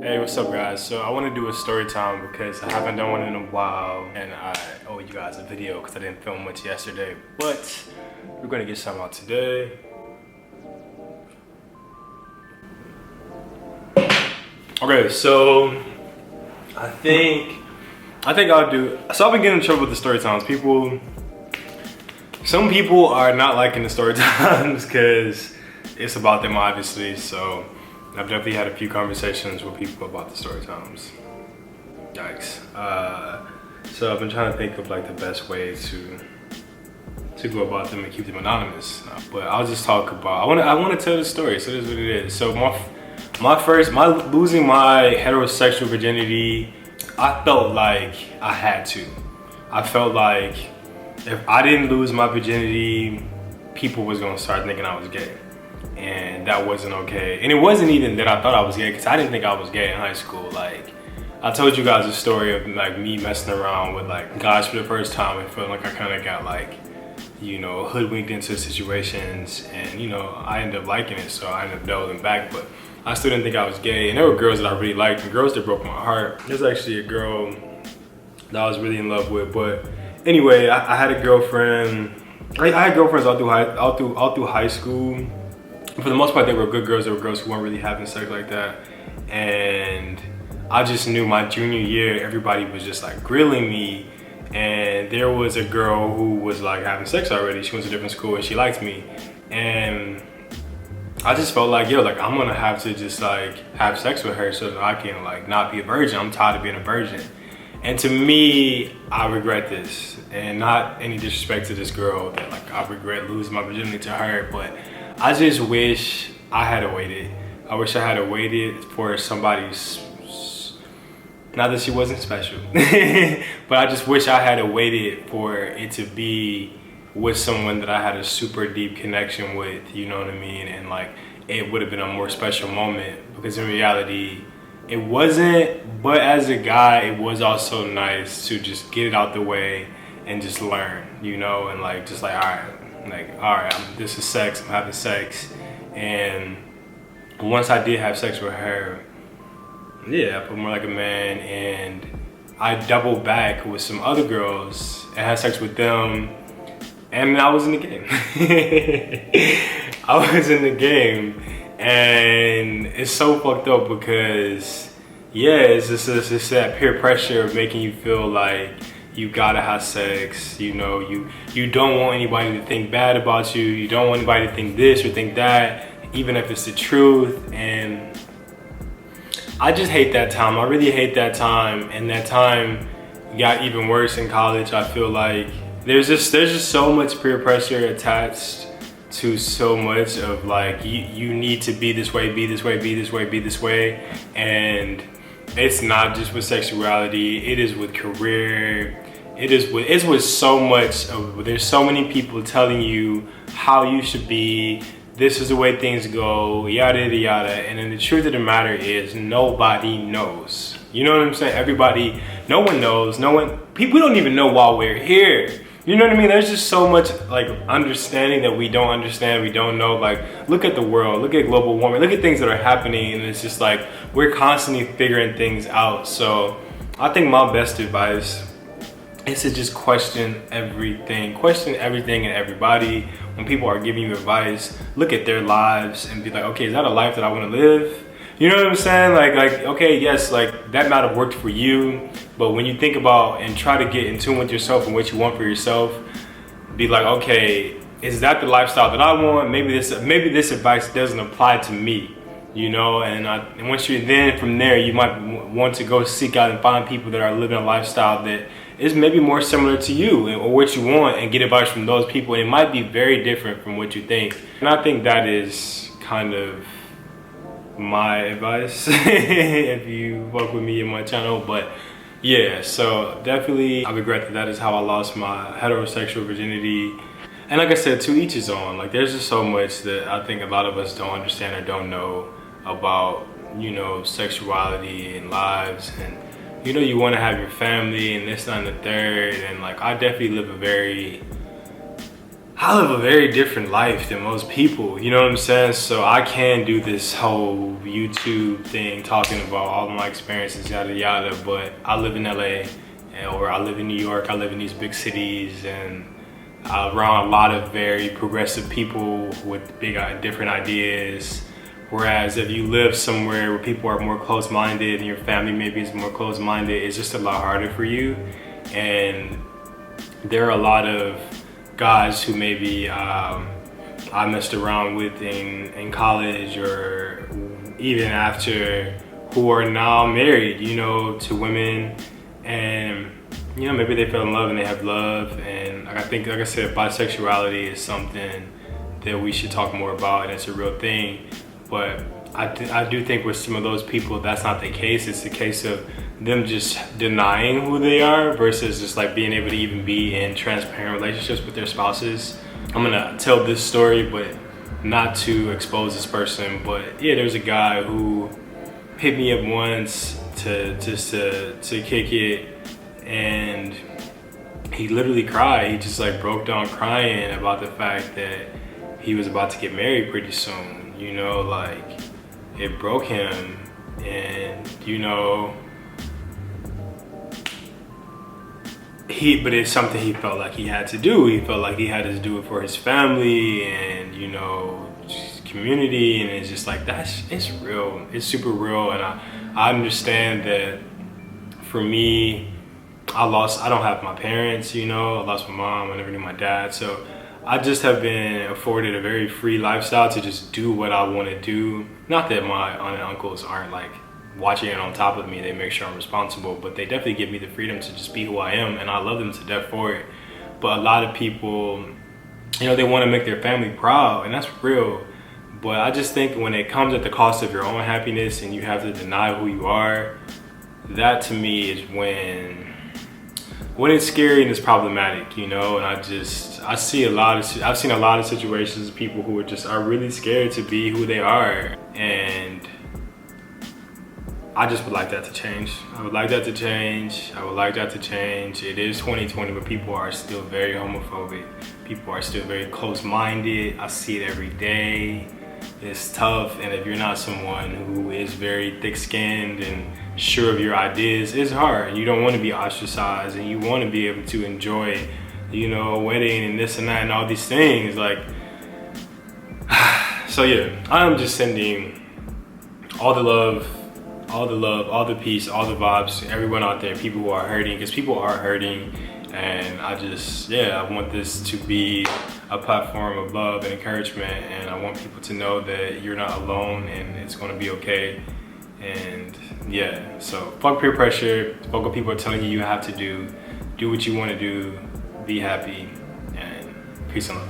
Hey, what's up guys? So I want to do a story time because I haven't done one in a while and I owe you guys a video because I didn't film much yesterday, but we're going to get some out today. Okay, so I think I'll do, so I've been getting in trouble with the story times. Some people are not liking the story times because it's about them obviously, so I've definitely had a few conversations with people about the story times. Yikes. So I've been trying to think of like the best way to go about them and keep them anonymous. But I'll just talk about, I want to tell the story, so this is what it is. So my losing my heterosexual virginity, I felt like I had to. I felt like if I didn't lose my virginity, people was gonna start thinking I was gay. And that wasn't okay. And it wasn't even that I thought I was gay, because I didn't think I was gay in high school. Like, I told you guys a story of like me messing around with like guys for the first time and feeling like I kind of got like, you know, hoodwinked into situations, and you know, I ended up liking it, so I ended up delving back. But I still didn't think I was gay, and there were girls that I really liked and girls that broke my heart. There's actually a girl that I was really in love with, but anyway, I had a girlfriend. I had girlfriends all through high school. For the most part, they were good girls. They were girls who weren't really having sex like that. And I just knew my junior year, everybody was just like grilling me. And there was a girl who was like having sex already. She went to a different school and she liked me. And I just felt like, yo, like I'm gonna have to just like have sex with her so that I can like not be a virgin. I'm tired of being a virgin. And to me, I regret this. And not any disrespect to this girl, that like I regret losing my virginity to her, but I just wish I had waited. I wish I had waited for somebody's, not that she wasn't special, but I just wish I had waited for it to be with someone that I had a super deep connection with, you know what I mean? And like, it would have been a more special moment, because in reality, it wasn't, but as a guy, it was also nice to just get it out the way and just learn, you know, and like, just like, all right, this is sex, I'm having sex. And once I did have sex with her, yeah, I felt more like a man, and I doubled back with some other girls and had sex with them, and I was in the game. I was in the game, and it's so fucked up because, yeah, it's just that peer pressure of making you feel like you gotta have sex, you know, you don't want anybody to think bad about you, you don't want anybody to think this or think that, even if it's the truth. And I just hate that time. I really hate that time, and that time got even worse in college. I feel like there's just so much peer pressure attached to so much of like, you need to be this way, be this way, be this way, be this way. And it's not just with sexuality, it is with career, it's with so much of, there's so many people telling you how you should be, this is the way things go, yada yada yada. And then the truth of the matter is, nobody knows. You know what I'm saying? No one knows, people don't even know why we're here. You know what I mean? There's just so much like understanding that we don't understand, we don't know. Like, look at the world, look at global warming, look at things that are happening, and it's just like, we're constantly figuring things out. So I think my best advice is to just question everything and everybody. When people are giving you advice, look at their lives and be like, okay, is that a life that I want to live? You know what I'm saying? Like, okay, yes, like that might have worked for you, but when you think about and try to get in tune with yourself and what you want for yourself, be like, okay, is that the lifestyle that I want? Maybe this advice doesn't apply to me, you know? And once you're then from there, you might want to go seek out and find people that are living a lifestyle that is maybe more similar to you or what you want, and get advice from those people. And it might be very different from what you think. And I think that is kind of my advice if you fuck with me and my channel. But yeah, so definitely I regret that is how I lost my heterosexual virginity. And like I said, to each his own. Like, there's just so much that I think a lot of us don't understand or don't know about, you know, sexuality and lives. And you know, you want to have your family and this, that, and the third. And like, I definitely live a very I live a very different life than most people, you know what I'm saying? So I can do this whole YouTube thing talking about all my experiences, yada yada, but I live in LA, or I live in New York, I live in these big cities, and I'm around a lot of very progressive people with big different ideas. Whereas if you live somewhere where people are more close-minded and your family maybe is more close-minded, it's just a lot harder for you. And there are a lot of guys who maybe I messed around with in college or even after, who are now married, you know, to women, and you know, maybe they fell in love and they have love. And I think, like I said, bisexuality is something that we should talk more about, and it's a real thing. But I do think with some of those people, that's not the case. It's the case of them just denying who they are versus just like being able to even be in transparent relationships with their spouses. I'm gonna tell this story, but not to expose this person. But yeah, there's a guy who hit me up once to kick it, and he literally cried. He just like broke down crying about the fact that he was about to get married pretty soon. You know, like it broke him, and you know, but it's something he felt like he had to do. He felt like he had to do it for his family and, you know, just community. And it's just like, it's real. It's super real. And I understand that for me, I don't have my parents, you know, I lost my mom, I never knew my dad. So I just have been afforded a very free lifestyle to just do what I want to do. Not that my aunt and uncles aren't like watching it on top of me, they make sure I'm responsible, but they definitely give me the freedom to just be who I am, and I love them to death for it. But a lot of people, you know, they want to make their family proud, and that's real. But I just think when it comes at the cost of your own happiness and you have to deny who you are, that to me is when it's scary and it's problematic, you know. And I've seen a lot of situations of people who are really scared to be who they are, and I just would like that to change. I would like that to change. It is 2020, but people are still very homophobic. People are still very close-minded. I see it every day. It's tough, and if you're not someone who is very thick-skinned and sure of your ideas, it's hard. You don't want to be ostracized, and you want to be able to enjoy, you know, a wedding and this and that and all these things. Like, so yeah, I'm just sending all the love, all the peace, all the vibes to everyone out there, people who are hurting, because people are hurting. And I want this to be a platform of love and encouragement, and I want people to know that you're not alone and it's gonna be okay. And yeah, so fuck peer pressure, fuck what people are telling you have to do what you wanna do, be happy, and peace and love.